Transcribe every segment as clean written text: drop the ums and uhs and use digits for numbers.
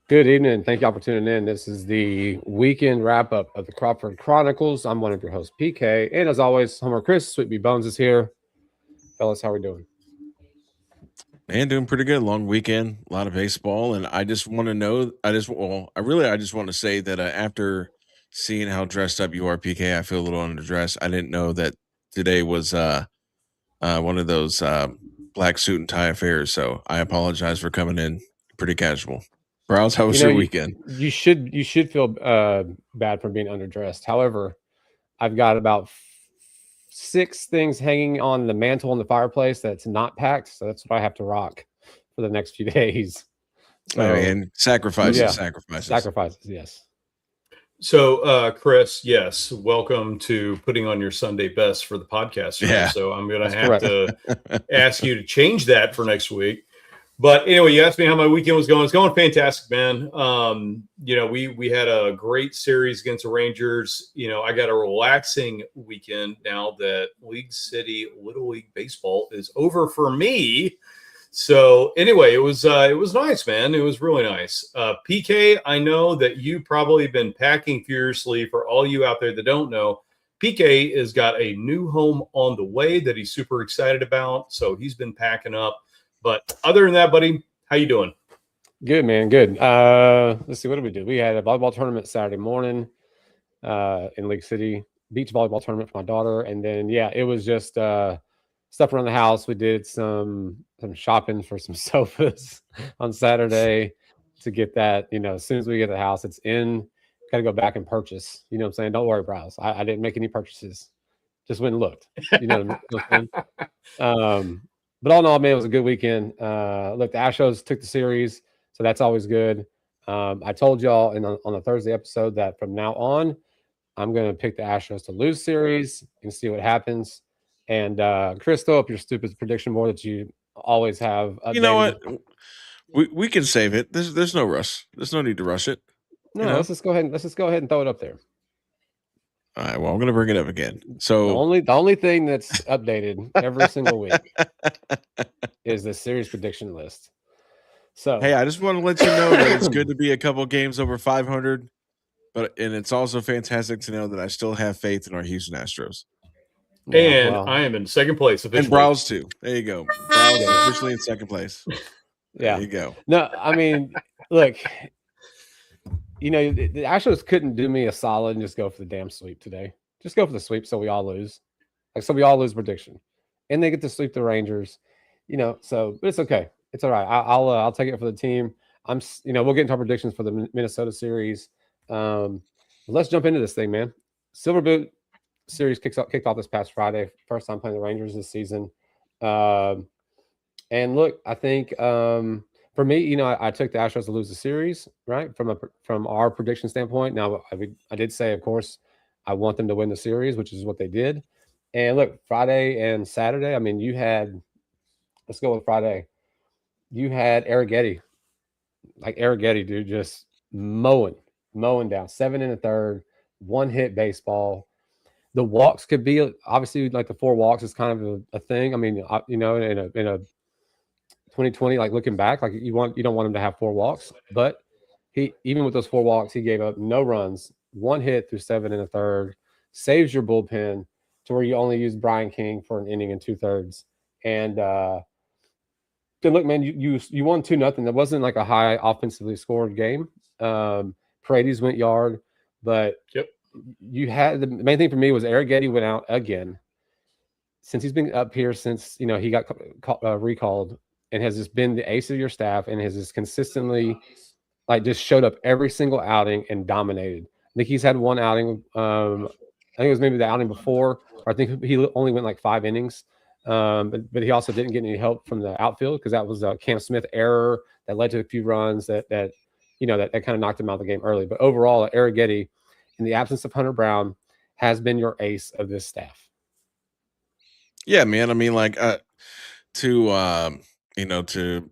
Good evening. Thank y'all for tuning in. This is the weekend wrap up of the Crawford Chronicles. I'm one of your hosts, PK. And as always, Homer Chris, Sweet Bee Bones is here. Fellas, how we doing? Man, doing pretty good. Long weekend, a lot of baseball, and I just want to know. I just want to say that after seeing how dressed up you are, PK, I feel a little underdressed. I didn't know that today was one of those black suit and tie affairs, so I apologize for coming in pretty casual. Browse, how You was know, your you, weekend? you should feel bad for being underdressed. However, I've got about six things hanging on the mantle in the fireplace that's not packed, so that's what I have to rock for the next few days. I So mean, sacrifices, yeah, sacrifices. sacrifices. Yes. So, Chris, yes, welcome to putting on your Sunday best for the podcast today. Yeah. So, I'm going That's to have correct. to ask you to change that for next week. But anyway, you asked me how my weekend was going. It's going fantastic, man. We had a great series against the Rangers. I got a relaxing weekend now that League City Little League Baseball is over for me. So anyway, it was nice, man. It was really nice. PK, I know that you probably been packing furiously. For all you out there that don't know, PK has got a new home on the way that he's super excited about. So he's been packing up. But other than that, buddy, how you doing? Good, man. Good. Let's see. What did we do? We had a volleyball tournament Saturday morning in Lake City, beach volleyball tournament for my daughter, and then yeah, it was just stuff around the house. We did some shopping for some sofas on Saturday to get that. As soon as we get the house, it's in. Got to go back and purchase. You know what I'm saying? Don't worry, browse. I didn't make any purchases. Just went and looked. You know what I'm saying? But all in all, man, it was a good weekend. Look, the Astros took the series, so that's always good. I told y'all on the Thursday episode that from now on, I'm going to pick the Astros to lose series and see what happens. And Chris, throw up your stupid prediction board that you always have You know updated. what? We can save it. There's no rush. There's no need to rush it. You No, know. let's just go ahead and throw it up there. All right. Well, I'm gonna bring it up again. The So only the only thing that's updated every single week is the series prediction list. So hey, I just want to let you know that it's good to be a couple games over 500, and it's also fantastic to know that I still have faith in our Houston Astros yeah, And well, I am in second place and officially. Browns too. There you go. Browns yeah, officially in second place. There yeah. you go. No, I mean, look, the Astros couldn't do me a solid and just go for the damn sweep today. Just go for the sweep so we all lose. So we all lose prediction. And they get to sweep the Rangers. But it's okay. It's all right. I'll take it for the team. We'll get into our predictions for the Minnesota series. Let's jump into this thing, man. Silver Boot series kicked off this past Friday. First time playing the Rangers this season. Um, and look, I think for me, I took the Astros to lose the series, right? From our prediction standpoint. Now, I did say, of course, I want them to win the series, which is what they did. And look, Friday and Saturday. I mean, let's go with Friday. You had Arrighetti, like Arrighetti, dude, just mowing down 7 1/3, one hit baseball. The walks could be obviously like the four walks is kind of a thing. I mean, in a 2020, like looking back, like you don't want him to have four walks, but he even with those four walks, he gave up no runs, one hit through 7 1/3, saves your bullpen to where you only use Brian King for an inning and 2/3. And then look, man, you won 2-0. That wasn't like a high offensively scored game. Paredes went yard, but Yep. you had the main thing for me was Eric Getty went out again since he's been up here since he got recalled and has just been the ace of your staff and has just consistently like just showed up every single outing and dominated. I think he's had one outing. I think it was maybe the outing before, or I think he only went like 5 innings. But he also didn't get any help from the outfield because that was a Cam Smith error that led to a few runs that kind of knocked him out of the game early. But overall, Arrighetti, in the absence of Hunter Brown, has been your ace of this staff. Yeah, man. I mean, like to to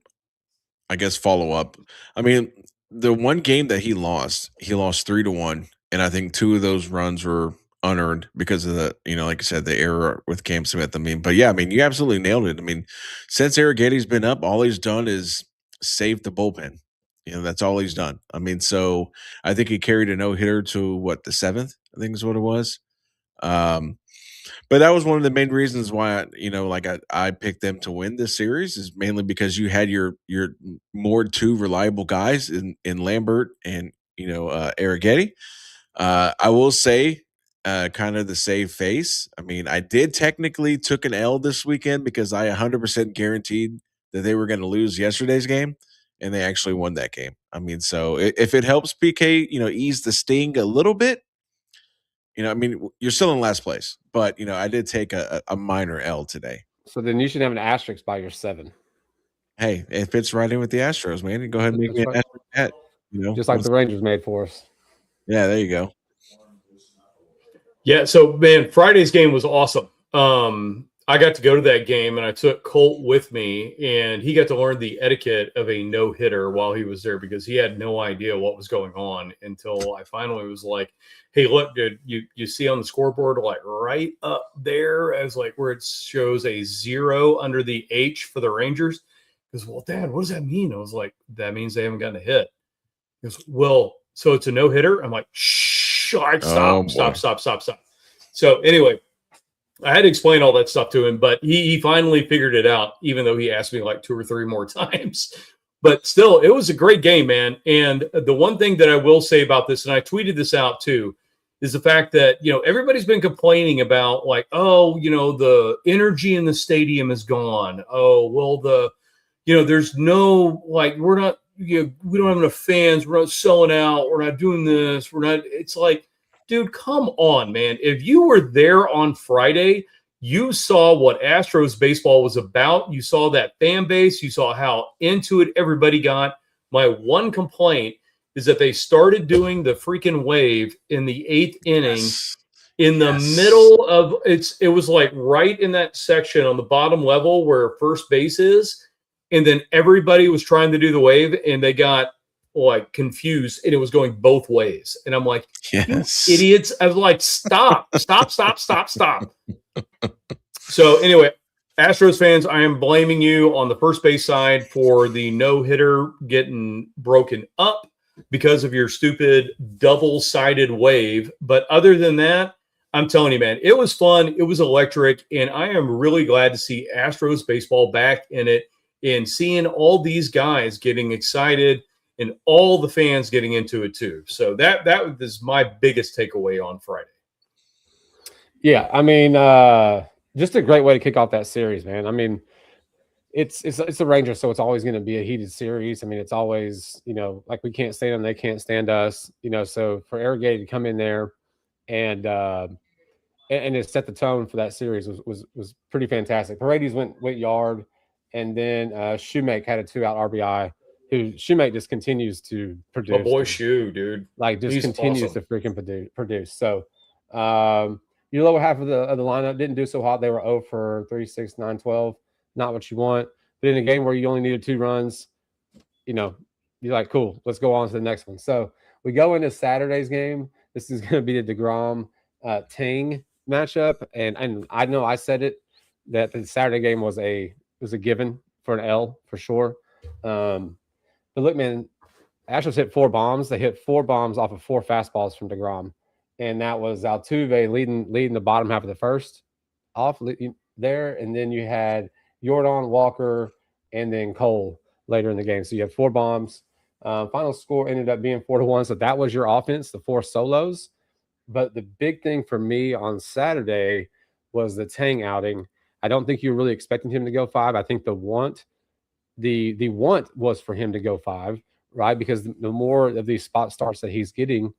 I guess follow up. I mean, the one game that he lost 3-1, and I think two of those runs were unearned because of like I said, the error with Cam Smith. I mean, but yeah, I mean, you absolutely nailed it. I mean, since Arrighetti's been up, all he's done is save the bullpen. That's all he's done. I mean, so I think he carried a no hitter to what, the 7th, I think is what it was. But that was one of the main reasons why I picked them to win this series, is mainly because you had your more two reliable guys in Lambert and Arrighetti. I will say, kind of the save face. I mean, I did technically took an L this weekend because I 100% guaranteed that they were going to lose yesterday's game, and they actually won that game. I mean, so if it helps PK, ease the sting a little bit, I mean, you're still in last place, but I did take a minor L today. So then you should have an asterisk by your 7. Hey, it fits right in with the Astros, man. Go ahead and make me an asterisk hat. Just like the Rangers made for us. Yeah, there you go. Yeah, so man, Friday's game was awesome. I got to go to that game, and I took Colt with me, and he got to learn the etiquette of a no-hitter while he was there, because he had no idea what was going on until I finally was like, hey, look, dude, you see on the scoreboard, like right up there as like where it shows a 0 under the H for the Rangers. He goes, well, Dad, what does that mean? I was like, that means they haven't gotten a hit. He goes, well, so it's a no-hitter? I'm like, shh, stop. So anyway, I had to explain all that stuff to him, but he finally figured it out, even though he asked me like 2 or 3 more times. But still, it was a great game, man. And the one thing that I will say about this, and I tweeted this out too, is the fact that, everybody's been complaining about like, oh, the energy in the stadium is gone. Oh, well, there's no, like, we're not, we don't have enough fans. We're not selling out. We're not doing this. It's like, dude, come on, man. If you were there on Friday, you saw what Astros baseball was about. You saw that fan base. You saw how into it everybody got. My one complaint is that they started doing the freaking wave in the 8th inning in the middle of it was like right in that section on the bottom level where first base is. And then everybody was trying to do the wave, and they got like confused, and it was going both ways. And I'm like, yes, you idiots. I was like, stop. So anyway, Astros fans, I am blaming you on the first base side for the no-hitter getting broken up because of your stupid double-sided wave. But other than that, I'm telling you, man, it was fun. It was electric. And I am really glad to see Astros baseball back in it, and seeing all these guys getting excited and all the fans getting into it too. So that was my biggest takeaway on Friday. Yeah, I mean, just a great way to kick off that series, man. I mean, it's the Rangers, so it's always going to be a heated series. I mean, it's always, like we can't stand them, they can't stand us, So for Arrighetti to come in there and it set the tone for that series was pretty fantastic. Paredes went yard, and then Shoemake had a 2-out RBI. Who Shoemake just continues to produce. My boy Shoe, dude, like just continues awesome to freaking produce. So your lower half of the lineup didn't do so hot. They were 0 for 3, 6, 9, 12. Not what you want. But in a game where you only needed 2 runs, you're like, cool, let's go on to the next one. So we go into Saturday's game. This is going to be the DeGrom Tang matchup, and I know I said it that the Saturday game was a given for an L for sure. But look, man, Astros hit 4 bombs. They hit 4 bombs off of 4 fastballs from DeGrom, and that was Altuve leading the bottom half of the first off there, and then you had Jordan, Walker, and then Cole later in the game. So you had 4 bombs. Final score ended up being 4-1. So that was your offense, the 4 solos. But the big thing for me on Saturday was the Tang outing. I don't think you were really expecting him to go 5. I think the want was for him to go 5, right? Because the more of these spot starts that he's getting,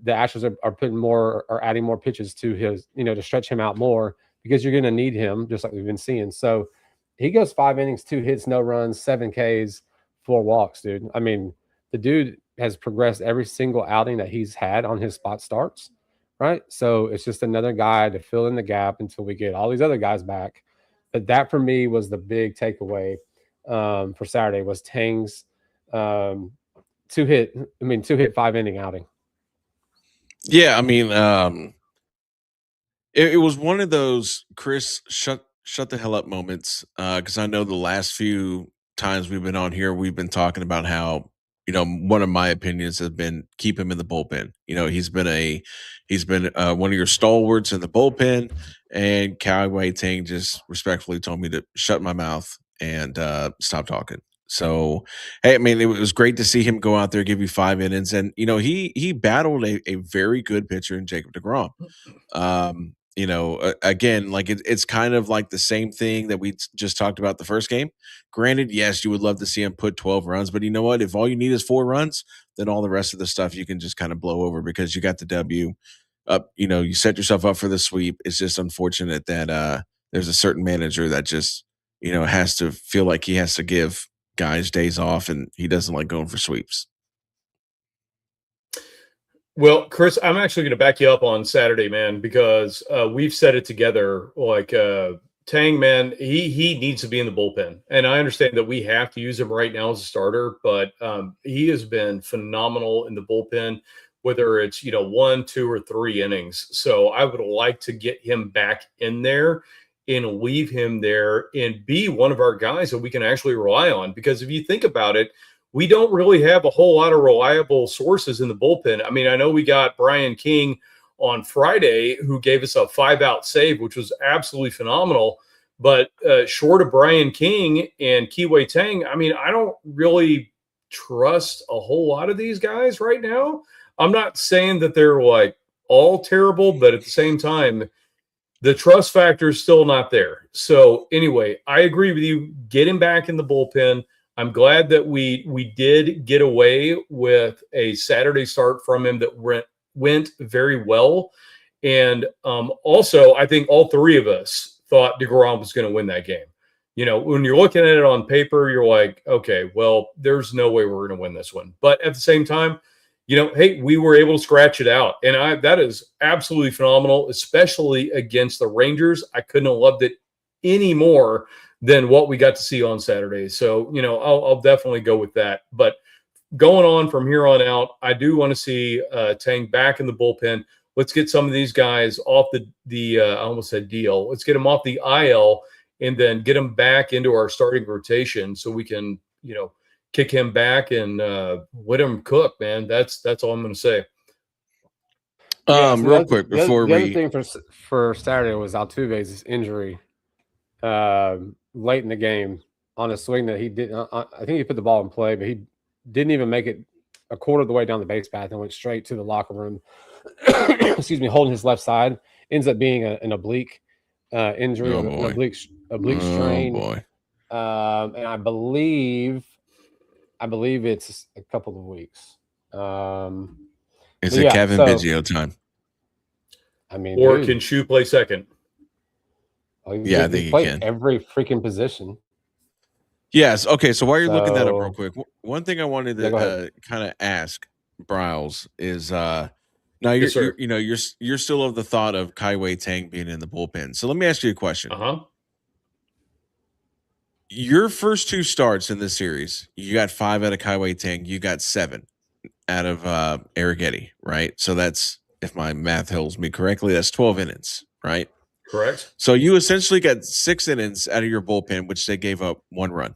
the Astros are putting more or adding more pitches to his, to stretch him out more, because you're going to need him, just like we've been seeing. So he goes 5 innings, 2 hits, no runs, 7 Ks, 4 walks, dude. I mean, the dude has progressed every single outing that he's had on his spot starts, right? So it's just another guy to fill in the gap until we get all these other guys back. But that for me was the big takeaway for Saturday, was Tang's 2-hit 5-inning outing. Yeah, I mean, it was one of those Chris shut the hell up moments, because I know the last few times we've been on here, we've been talking about how one of my opinions has been keep him in the bullpen. He's been one of your stalwarts in the bullpen, and Kai Tang just respectfully told me to shut my mouth and stop talking. So, hey, I mean, it was great to see him go out there, give you 5 innings, and he battled a very good pitcher in Jacob DeGrom. Again, like it's kind of like the same thing that we just talked about the first game. Granted, yes, you would love to see him put 12 runs, but you know what? If all you need is 4 runs, then all the rest of the stuff you can just kind of blow over because you got the W up. You set yourself up for the sweep. It's just unfortunate that there's a certain manager that just has to feel like he has to give guys days off, and he doesn't like going for sweeps. Well, Chris, I'm actually going to back you up on Saturday, man, because we've said it together. Like Tang, man, he needs to be in the bullpen, and I understand that we have to use him right now as a starter, but he has been phenomenal in the bullpen, whether it's 1, 2, or 3 innings. So I would like to get him back in there and leave him there and be one of our guys that we can actually rely on. Because if you think about it, we don't really have a whole lot of reliable sources in the bullpen. I mean, I know we got Brian King on Friday who gave us a 5-out save, which was absolutely phenomenal. But short of Brian King and Kiwi Tang, I mean, I don't really trust a whole lot of these guys right now. I'm not saying that they're like all terrible, but at the same time, the trust factor is still not there. So anyway, I agree with you. Get him back in the bullpen. I'm glad that we did get away with a Saturday start from him that went very well. And also, I think all 3 of us thought DeGrom was going to win that game. When you're looking at it on paper, you're like, okay, well, there's no way we're going to win this one. But at the same time, hey, we were able to scratch it out. And that is absolutely phenomenal, especially against the Rangers. I couldn't have loved it any more than what we got to see on Saturday. So, I'll definitely go with that. But going on from here on out, I do want to see Tang back in the bullpen. Let's get some of these guys off the I almost said DL. Let's get them off the IL and then get them back into our starting rotation so we can, kick him back and let him cook, man. That's all I'm going to say. Real quick before the other thing for Saturday was Altuve's injury late in the game on a swing that he didn't. I think he put the ball in play, but he didn't even make it a quarter of the way down the base path and went straight to the locker room. Excuse me, holding his left side. Ends up being an oblique injury, an oblique strain. Oh boy! And I believe it's a couple of weeks. It's a Kevin Biggio time. I mean, or can Shu play second? Yeah, I think he can. Every freaking position. Yes. Okay. So while you're looking that up real quick, one thing I wanted to kind of ask Bryles is now you're still of the thought of Kai Tang being in the bullpen. So let me ask you a question. Your first 2 starts in this series, you got 5 out of Kai Tang. You got 7 out of Arrighetti, right? So that's, if my math holds me correctly, that's 12 innings, right? Correct. So you essentially got 6 innings out of your bullpen, which they gave up 1 run.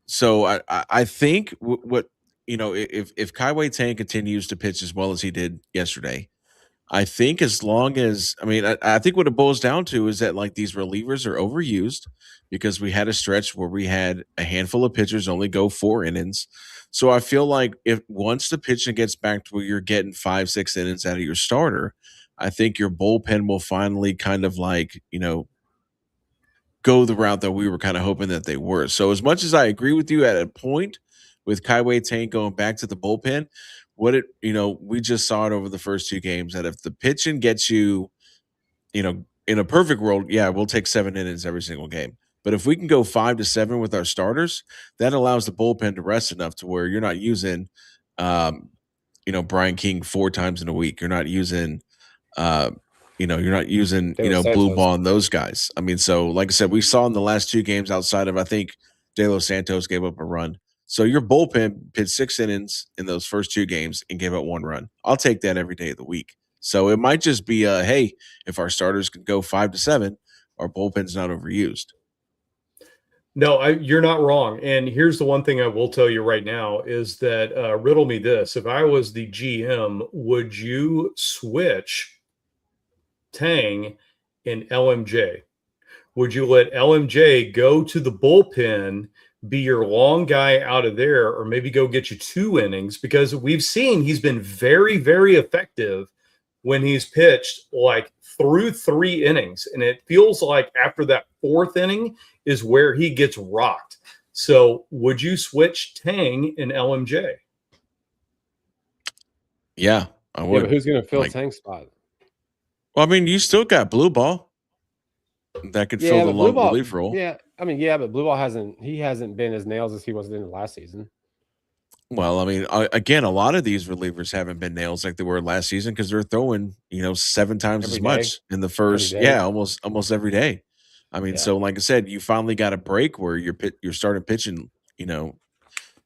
So I think if Kai Tang continues to pitch as well as he did yesterday, I think as long as I think what it boils down to is that like these relievers are overused because we had a stretch where we had a handful of pitchers only go 4 innings. So I feel like if once the pitching gets back to where you're getting 5, 6 innings out of your starter, I think your bullpen will finally kind of like, go the route that we were kind of hoping that they were. So as much as I agree with you at a point with Kai Tang going back to the bullpen, we just saw it over the first 2 games that if the pitching gets you, in a perfect world, yeah, we'll take 7 innings every single game. But if we can go 5 to 7 with our starters, that allows the bullpen to rest enough to where you're not using, Brian King 4 times in a week. You're not using, Blue Ball and those guys. I mean, so like I said, we saw in the last 2 games outside of, I think, De Los Santos gave up a run. So your bullpen pitched 6 innings in those first 2 games and gave up 1 run. I'll take that every day of the week. So it might just be, hey, if our starters can go 5 to 7, our bullpen's not overused. No, you're not wrong. And here's the one thing I will tell you right now is that riddle me this. If I was the GM, would you switch Tang and LMJ? Would you let LMJ go to the bullpen, be your long guy out of there, or maybe go get you 2 innings? Because we've seen he's been very, very effective when he's pitched like through 3 innings. And it feels like after that 4th inning is where he gets rocked. So would you switch Tang and LMJ? Yeah, I Yeah, would. but who's going to fill Like- Tank's spot? Well, I mean, you still got Blue Ball that could fill the but Blue long Ball, relief role. Yeah, I mean, yeah, but Blue Ball hasn't been as nails as he was in the last season. Well, I mean, again, a lot of these relievers haven't been nails like they were last season because they're throwing, 7 times Every as day. much in the first, day. almost every day. I mean, Yeah. so like I said, you finally got a break where you're starting pitching,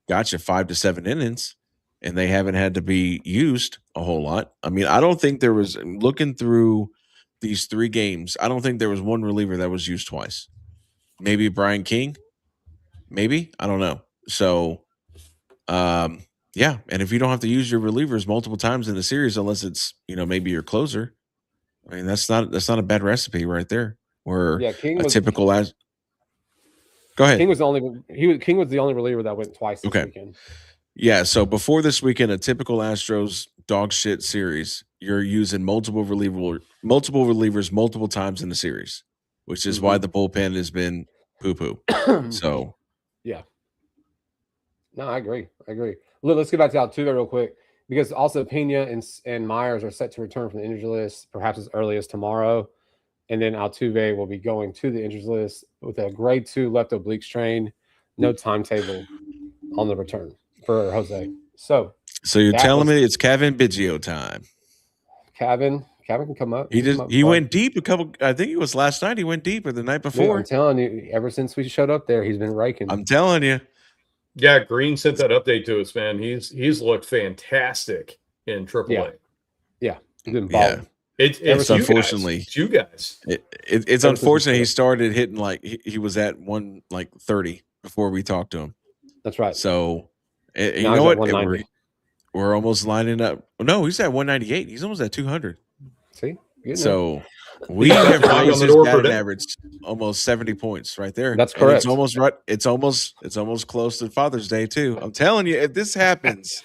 got you 5 to 7 innings, and they haven't had to be used a whole lot. I mean, I don't think there was looking through these 3 games. I don't think there was one reliever that was used twice. Maybe Brian King, maybe I don't know. So. Yeah, and if you don't have to use your relievers multiple times in the series, unless it's maybe your closer, I mean that's not a bad recipe right there. Where King a was typical as. Go ahead. King was the only reliever that went twice this weekend. Yeah, so before this weekend, a typical Astros dog shit series, you're using multiple relievers multiple times in the series, which is why the bullpen has been poo poo. So. Yeah. No, I agree. Let's get back to Altuve real quick because also Pena and Myers are set to return from the injured list perhaps as early as tomorrow. And then Altuve will be going to the injured list with a grade 2 left oblique strain. No timetable on the return for Jose. So you're telling me it's Kevin Biggio time. Kevin can come up. He went deep I think it was last night. He went deep or the night before. Dude, I'm telling you, ever since we showed up there, he's been raking. I'm telling you. Yeah, Green sent that update to us, man. He's looked fantastic in AAA. Yeah. He's been balling. It's unfortunately you guys. It's unfortunate he started hitting like he was at 130 before we talked to him. That's right. So you know what? We're almost lining up. No, he's at 198. He's almost at 200. See? So we have raised his batting average almost 70 points right there. That's correct. And it's almost right. It's almost close to Father's Day too. I'm telling you, if this happens,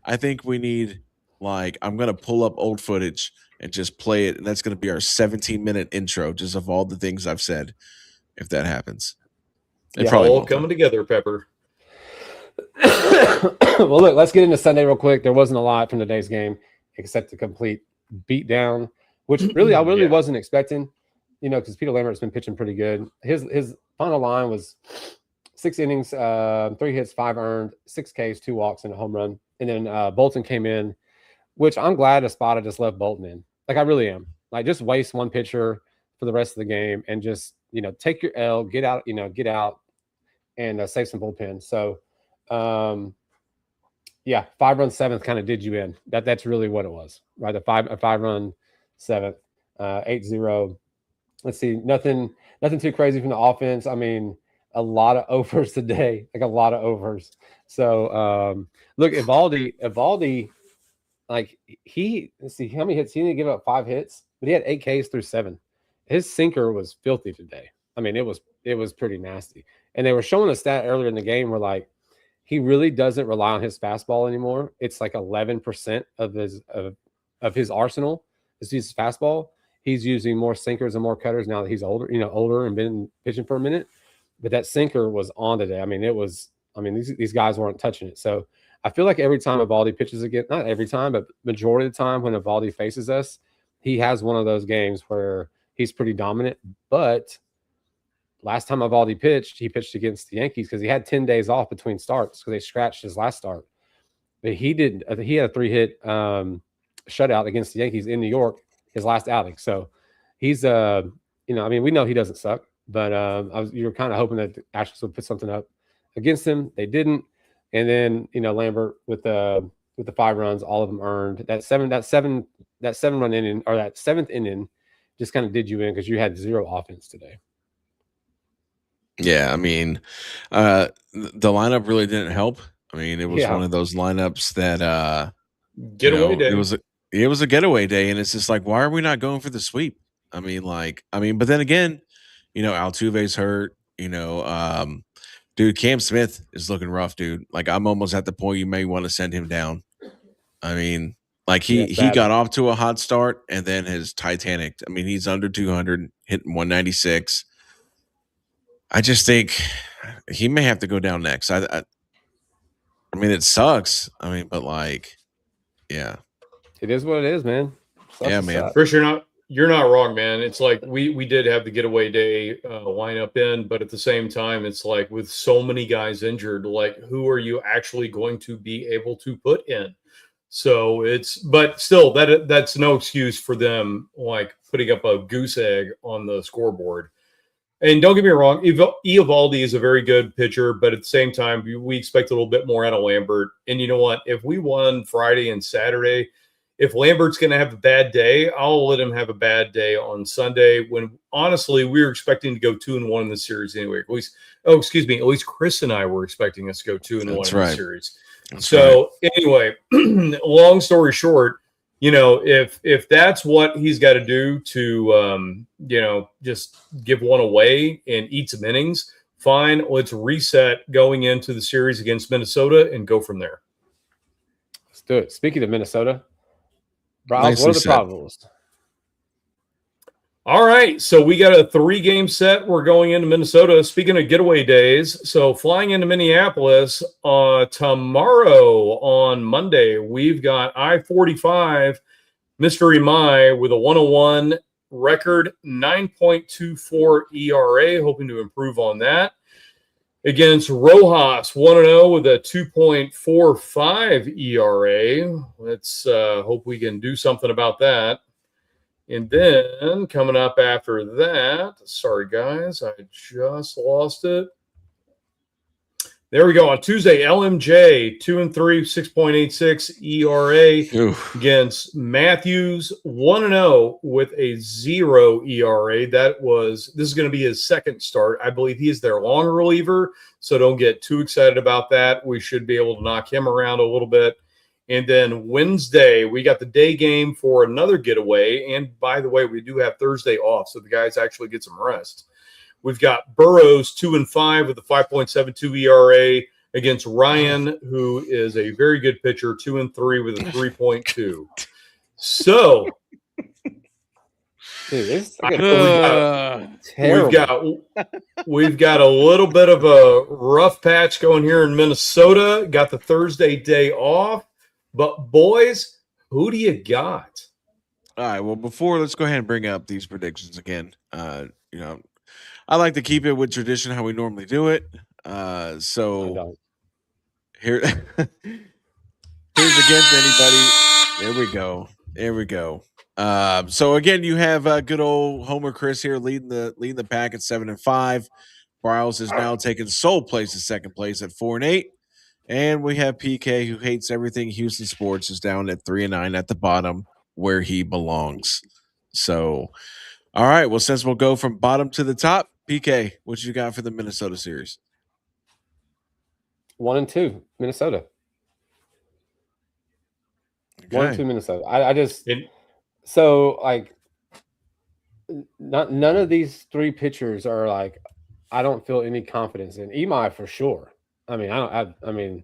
I think we need I'm gonna pull up old footage and just play it, and that's gonna be our 17-minute intro, just of all the things I've said. If that happens, probably all coming together, Pepper. Well, look, let's get into Sunday real quick. There wasn't a lot from today's game except a complete beatdown, which really I wasn't expecting, because Peter Lambert's been pitching pretty good. His final line was 6 innings, 3 hits, 5 earned, 6 Ks, 2 walks, and a home run. And then Bolton came in, which I'm glad Espada just left Bolton in. Like, I really am. Like, just waste one pitcher for the rest of the game and just, take your L, get out, and save some bullpen. So, 5-run 7th kind of did you in. That's really what it was, right? A 5-run 7th, 8-0. Let's see, nothing too crazy from the offense. I mean, a lot of overs today, like a lot of overs. So, look, Evaldi, like let's see how many hits he didn't give up 5 hits, but he had 8 Ks through 7. His sinker was filthy today. I mean, it was pretty nasty. And they were showing a stat earlier in the game where he really doesn't rely on his fastball anymore. It's like 11% of his arsenal is his fastball. He's using more sinkers and more cutters now that he's older and been pitching for a minute. But that sinker was on today. I mean, these guys weren't touching it. So I feel like every time Evaldi pitches again, not every time, but majority of the time when Evaldi faces us, he has one of those games where he's pretty dominant. But last time Evaldi pitched, he pitched against the Yankees because he had 10 days off between starts because they scratched his last start. But he didn't. He had a 3-hit shutout against the Yankees in New York, his last outing. So he's, we know he doesn't suck, but you were kind of hoping that the Astros would put something up against him. They didn't. And then, Lambert with the 5 runs, all of them earned. That 7-run inning or that 7th inning just kind of did you in because you had 0 offense today. Yeah, I mean, the lineup really didn't help. I mean, it was Yeah. one of those lineups that Getaway day. it was a getaway day, and it's just like, why are we not going for the sweep? But then again, Altuve's hurt. Dude, Cam Smith is looking rough, dude. Like, I'm almost at the point you may want to send him down. I mean, like Yeah, he bad. got off to a hot start and then has Titanic. I mean, he's under 200, hitting 196. I just think he may have to go down next. I mean, it sucks. I mean, but like, yeah, It is what it is, man. Sucks Yeah, to man. suck. Chris, you're not wrong, man. It's like we did have the getaway day lineup in, but at the same time, it's like with so many guys injured, like who are you actually going to be able to put in? So but still, that's no excuse for them like putting up a goose egg on the scoreboard. And don't get me wrong, Eovaldi is a very good pitcher, but at the same time, we expect a little bit more out of Lambert. And you know what? If we won Friday and Saturday, if Lambert's going to have a bad day, I'll let him have a bad day on Sunday. When honestly, we were expecting to go 2-1 in the series anyway. At least Chris and I were expecting us to go 2-1 in the series. Anyway, long story short, if that's what he's got to do to, just give one away and eat some innings, fine. Let's reset going into the series against Minnesota and go from there. Let's do it. Speaking of Minnesota, Browns, what are the problems? All right, so we got a 3-game set. We're going into Minnesota. Speaking of getaway days, so flying into Minneapolis tomorrow on Monday, we've got I-45, Mr. Imai with a 101 record, 9.24 ERA, hoping to improve on that. Against Rojas, 1-0 with a 2.45 ERA. Let's hope we can do something about that. And then coming up after that, sorry guys, I just lost it. There we go. On Tuesday, LMJ, 2-3, 6.86 ERA against Matthews, 1-0 with a 0 ERA. This is going to be his second start. I believe he is their long reliever, so don't get too excited about that. We should be able to knock him around a little bit. And then Wednesday, we got the day game for another getaway. And by the way, we do have Thursday off, so the guys actually get some rest. We've got Burrows 2-5 with a 5.72 ERA against Ryan, who is a very good pitcher, 2-3 with a 3.2. So, dude, we've got a little bit of a rough patch going here in Minnesota. Got the Thursday day off. But boys, who do you got? All right. Well, let's go ahead and bring up these predictions again. I like to keep it with tradition how we normally do it. So here's again for anybody. There we go. So again, you have good old Homer Chris here leading the pack at 7-5. Bryles is now taking sole place in second place at 4-8. And we have PK, who hates everything Houston sports, is down at 3-9 at the bottom where he belongs. So, all right. Well, since we'll go from bottom to the top, PK, what you got for the Minnesota series? 1-2, Minnesota. Okay. 1-2, Minnesota. None of these three pitchers are like, I don't feel any confidence in. Imai for sure. I mean,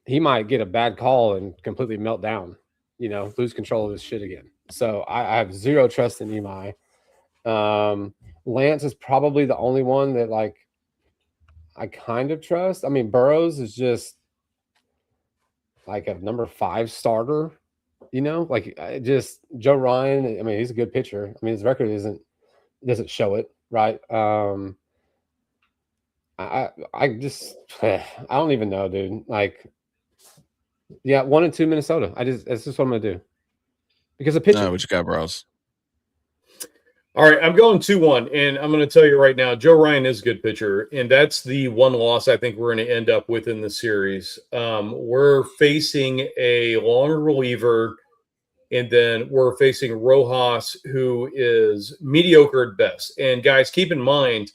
he might get a bad call and completely melt down, lose control of his shit again. So I have zero trust in Imai. Lance is probably the only one that like I kind of trust. I mean, Burrows is just like a number 5 starter, just Joe Ryan. I mean, he's a good pitcher. I mean, his record doesn't show it, right? I don't even know, dude. Like, yeah, 1-2 Minnesota. That's just what I'm gonna do. Because the pitcher. What you got, Bros? All right, I'm going 2-1, and I'm going to tell you right now, Joe Ryan is a good pitcher, and that's the one loss I think we're going to end up with in the series. We're facing a long reliever, and then we're facing Rojas, who is mediocre at best. And guys, keep in mind,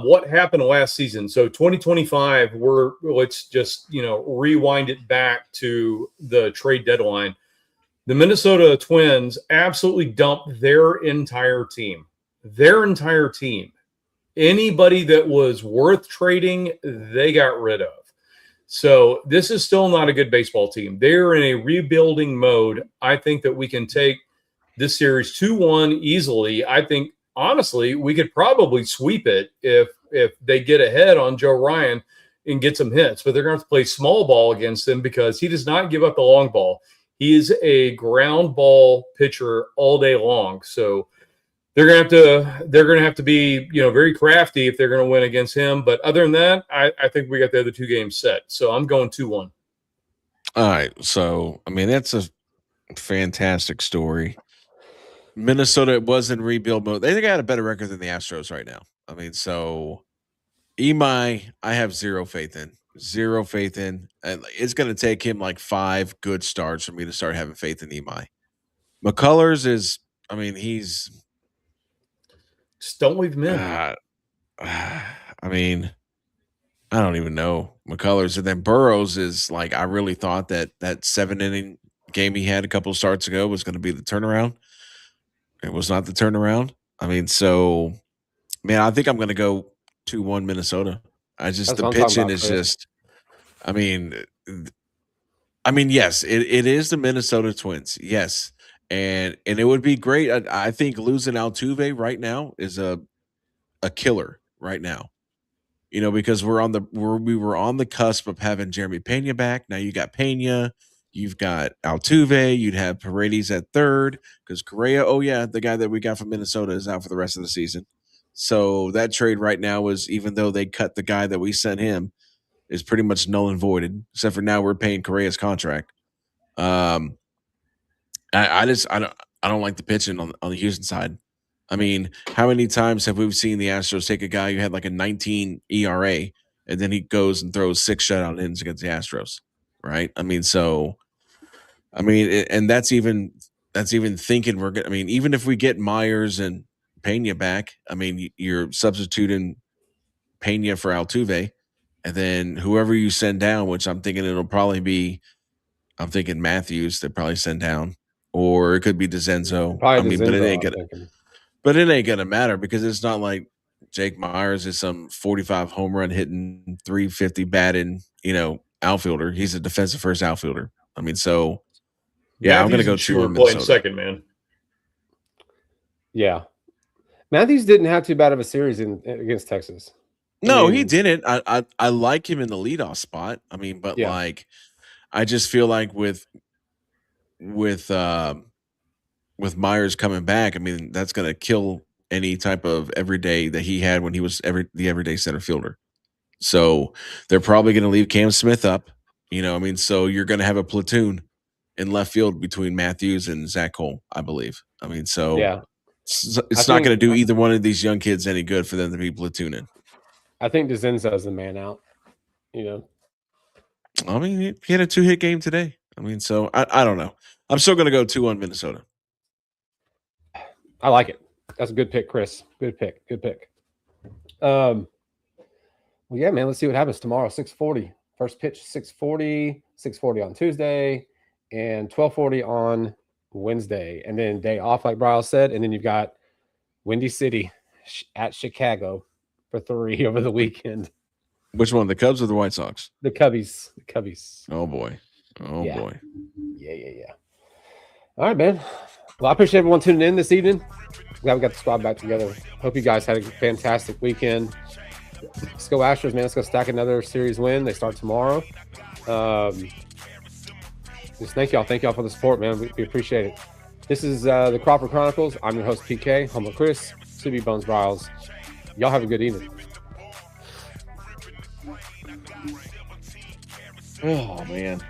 what happened last season. So 2025, let's just rewind it back to the trade deadline. The Minnesota Twins absolutely dumped their entire team. Anybody that was worth trading, they got rid of. So this is still not a good baseball team. They're in a rebuilding mode. I think that we can take this series 2-1 easily. I think, honestly, we could probably sweep it if they get ahead on Joe Ryan and get some hits. But they're going to have to play small ball against him because he does not give up the long ball. He is a ground ball pitcher all day long. So they're going to have to be, very crafty if they're going to win against him. But other than that, I think we got the other two games set. So I'm going 2-1. All right. So, I mean, that's a fantastic story. Minnesota was in rebuild mode. They got a better record than the Astros right now. I mean, so Imai, I have zero faith in. And it's going to take him like 5 good starts for me to start having faith in Imai. McCullers is, I mean, he's... Just don't leave him in. I mean, I don't even know McCullers. And then Burrows is like, I really thought that 7-inning game he had a couple of starts ago was going to be the turnaround. It was not the turnaround. I mean, so, man, I think I'm going to go 2-1 Minnesota. The pitching is just, I mean, yes, it is the Minnesota Twins. Yes. And it would be great. I think losing Altuve right now is a killer right now. Because we were on the cusp of having Jeremy Pena back. Now you got Pena, you've got Altuve, you'd have Paredes at third because Correa, the guy that we got from Minnesota is out for the rest of the season. So that trade right now is, even though they cut the guy that we sent him, is pretty much null and voided. Except for now we're paying Correa's contract. I don't like the pitching on the Houston side. I mean, how many times have we seen the Astros take a guy who had like a 19 ERA and then he goes and throws 6 shutout innings against the Astros, right? I mean, and that's even thinking we're good. I mean, even if we get Myers and Pena back, I mean, you're substituting Pena for Altuve, and then whoever you send down, which I'm thinking I'm thinking Matthews they probably send down. Or it could be DeZenzo. But it ain't gonna matter because it's not like Jake Myers is some 45 home run hitting, 350 batting, outfielder. He's a defensive first outfielder. I mean, so yeah, I'm gonna go 2-1 Minnesota. Second, man. Yeah, Matthews didn't have too bad of a series against Texas. No, he didn't. I like him in the leadoff spot. I mean, but like, I just feel like with Myers coming back, I mean, that's going to kill any type of everyday that he had when he was the everyday center fielder. So they're probably going to leave Cam Smith up, so you're going to have a platoon in left field between Matthews and Zach Cole, I believe. I mean, so yeah, it's not going to do either one of these young kids any good for them to be platooning. I think DeZenzo is the man out, I mean, he had a 2-hit game today. I mean, so I don't know. I'm still going to go 2-1 Minnesota. I like it. That's a good pick, Chris. Good pick. Well, yeah, man. Let's see what happens tomorrow. 6:40. First pitch, 6:40. 6:40 on Tuesday, and 12:40 on Wednesday, and then day off, like Bryles said, and then you've got Windy City at Chicago for 3 over the weekend. Which one, the Cubs or the White Sox? The Cubbies. Oh boy. Boy. Yeah. All right, man. Well, I appreciate everyone tuning in this evening. Glad we got the squad back together. Hope you guys had a fantastic weekend. Let's go Astros, man. Let's go stack another series win. They start tomorrow. Just thank y'all for the support, man. We appreciate it. This is the Crawford Chronicles. I'm your host, PK, Humble Chris, CB Bones Bryles. Y'all have a good evening. Oh, man.